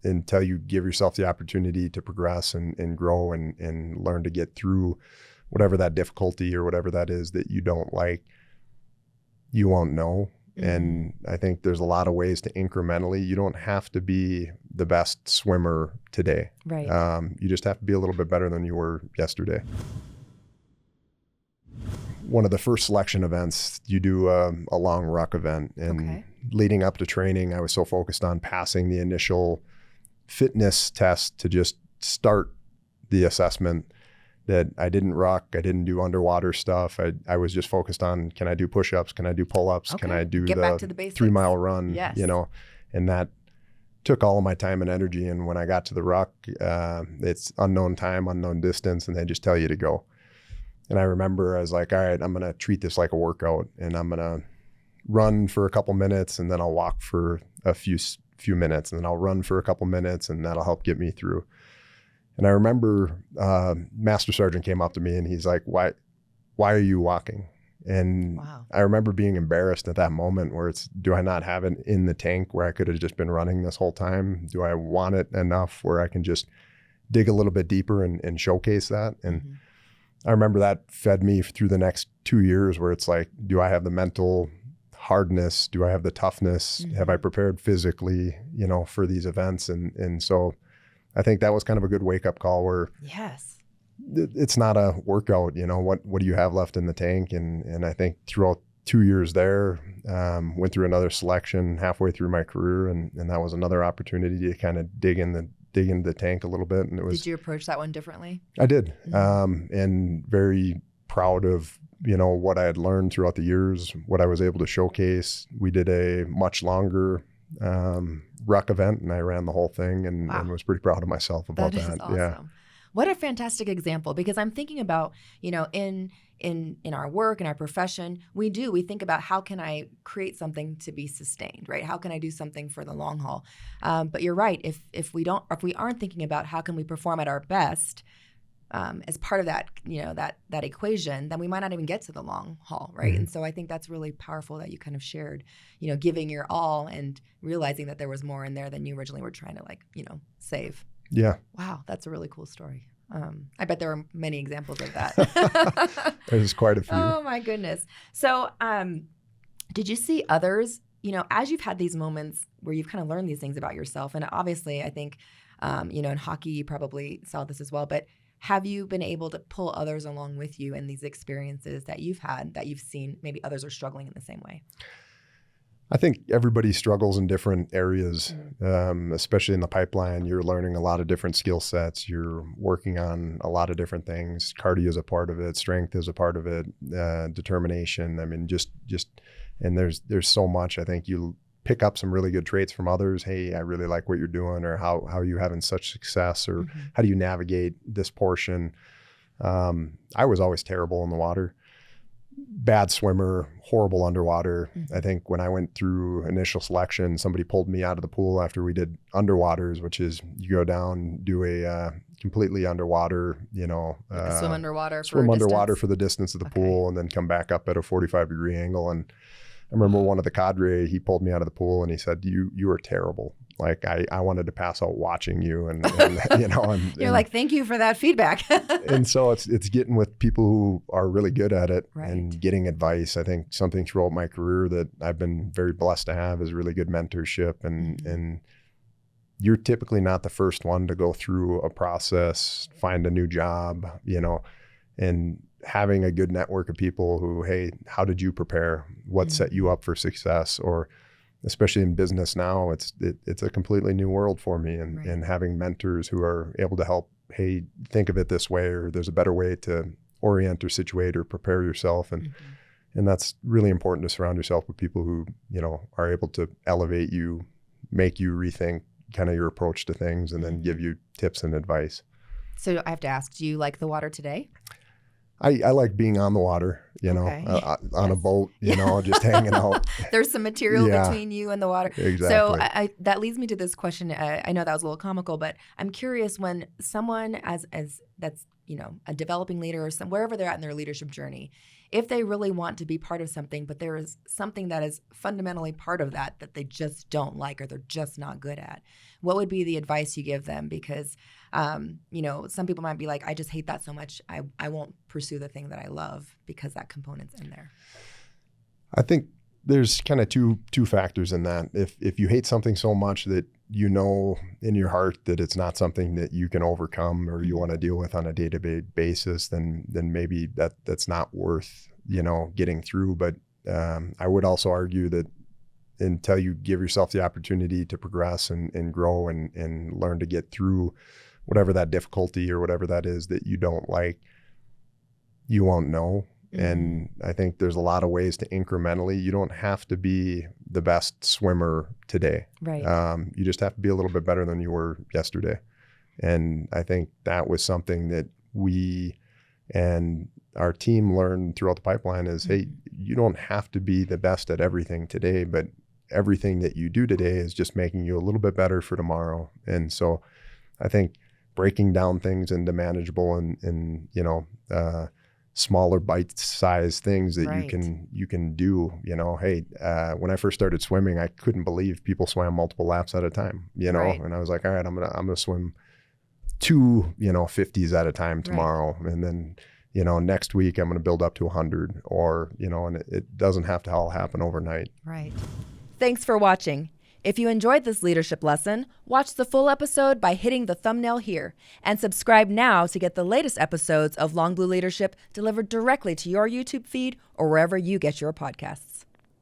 until you give yourself the opportunity to progress and grow and learn to get through whatever that difficulty or whatever that is that you don't like, you won't know. And I think there's a lot of ways to incrementally, you don't have to be the best swimmer today. Right. You just have to be a little bit better than you were yesterday. One of the first selection events, you do a long ruck event. And leading up to training, I was so focused on passing the initial fitness test to just start the assessment that I didn't ruck, I didn't do underwater stuff. I was just focused on, can I do push-ups? Can I do pull-ups? Can I do the 3 mile run? Yes. You know, and that took all of my time and energy. And when I got to the ruck, it's unknown time, unknown distance, and they just tell you to go. And I remember I was like, all right, I'm going to treat this like a workout, and I'm going to run for a couple minutes, and then I'll walk for a few minutes, and then I'll run for a couple minutes, and that'll help get me through. And I remember Master Sergeant came up to me and he's like, why are you walking? And I remember being embarrassed at that moment where it's, do I not have it in the tank where I could have just been running this whole time? Do I want it enough where I can just dig a little bit deeper and showcase that? And I remember that fed me through the next 2 years where it's like, do I have the mental hardness? Do I have the toughness? Have I prepared physically, you know, for these events? And so I think that was kind of a good wake up call where it's not a workout, you know, what do you have left in the tank? And I think throughout 2 years there, went through another selection halfway through my career. And that was another opportunity to kind of dig into the tank a little bit. And it was, did you approach that one differently? I did. And very proud of, you know, what I had learned throughout the years, what I was able to showcase. We did a much longer ruck event, and I ran the whole thing and was pretty proud of myself about that. That is awesome. Yeah. What a fantastic example, because I'm thinking about, you know, in our work, in our profession, we think about how can I create something to be sustained, right? How can I do something for the long haul? But you're right. If we aren't thinking about how can we perform at our best, as part of that, you know, that equation, then we might not even get to the long haul, right? And so I think that's really powerful that you kind of shared, you know, giving your all and realizing that there was more in there than you originally were trying to, like, you know, save. Yeah. Wow, that's a really cool story. I bet there are many examples of that. There's quite a few. Oh my goodness. So did you see others, you know, as you've had these moments where you've kind of learned these things about yourself, and obviously I think, you know, in hockey you probably saw this as well, but have you been able to pull others along with you in these experiences that you've had, that you've seen maybe others are struggling in the same way? I think everybody struggles in different areas, especially in the pipeline. You're learning a lot of different skill sets. You're working on a lot of different things. Cardio is a part of it. Strength is a part of it. Determination. I mean, just, and there's so much. I think you pick up some really good traits from others. Hey, I really like what you're doing, or how are you having such success, or how do you navigate this portion? I was always terrible in the water. Bad swimmer, horrible underwater. I think when I went through initial selection, somebody pulled me out of the pool after we did underwaters, which is you go down, do a completely underwater, you know, swim underwater for the distance of the pool, and then come back up at a 45-degree angle. And I remember one of the cadre, he pulled me out of the pool and he said, you are terrible. Like I wanted to pass out watching you, and you know, you're like, thank you for that feedback. And so it's getting with people who are really good at it and getting advice. I think something throughout my career that I've been very blessed to have is really good mentorship, and you're typically not the first one to go through a process, find a new job, you know, and having a good network of people who, hey, how did you prepare? What set you up for success? Or especially in business now, it's a completely new world for me, and having mentors who are able to help, hey, think of it this way, or there's a better way to orient or situate or prepare yourself. And that's really important, to surround yourself with people who, you know, are able to elevate you, make you rethink kind of your approach to things, and then give you tips and advice. So I have to ask, do you like the water today? I like being on the water. Okay. On a boat, just hanging out. There's some material Yeah. between you and the water. Exactly. So that leads me to this question. I know that was a little comical, but I'm curious, when someone as that's a developing leader or wherever they're at in their leadership journey, if they really want to be part of something, but there is something that is fundamentally part of that they just don't like or they're just not good at, what would be the advice you give them? Because some people might be like, I just hate that so much, I won't pursue the thing that I love because that component's in there. I think there's kind of two factors in that. If you hate something so much that in your heart that it's not something that you can overcome or you want to deal with on a day-to-day basis, then maybe that's not worth getting through. But I would also argue that until you give yourself the opportunity to progress and grow and learn to get through whatever that difficulty or whatever that is that you don't like, you won't know. Mm-hmm. And I think there's a lot of ways to incrementally. You don't have to be the best swimmer today. Right. You just have to be a little bit better than you were yesterday. And I think that was something that we and our team learned throughout the pipeline is, hey, you don't have to be the best at everything today, but everything that you do today is just making you a little bit better for tomorrow. And so I think breaking down things into manageable and smaller bite-sized things that right. you can do. Hey, when I first started swimming, I couldn't believe people swam multiple laps at a time. Right. And I was like, all right, I'm gonna swim 2 50s at a time tomorrow, right. And then next week I'm gonna build up to 100, or and it doesn't have to all happen overnight. Right. Thanks for watching. If you enjoyed this leadership lesson, watch the full episode by hitting the thumbnail here, and subscribe now to get the latest episodes of Long Blue Leadership delivered directly to your YouTube feed or wherever you get your podcasts.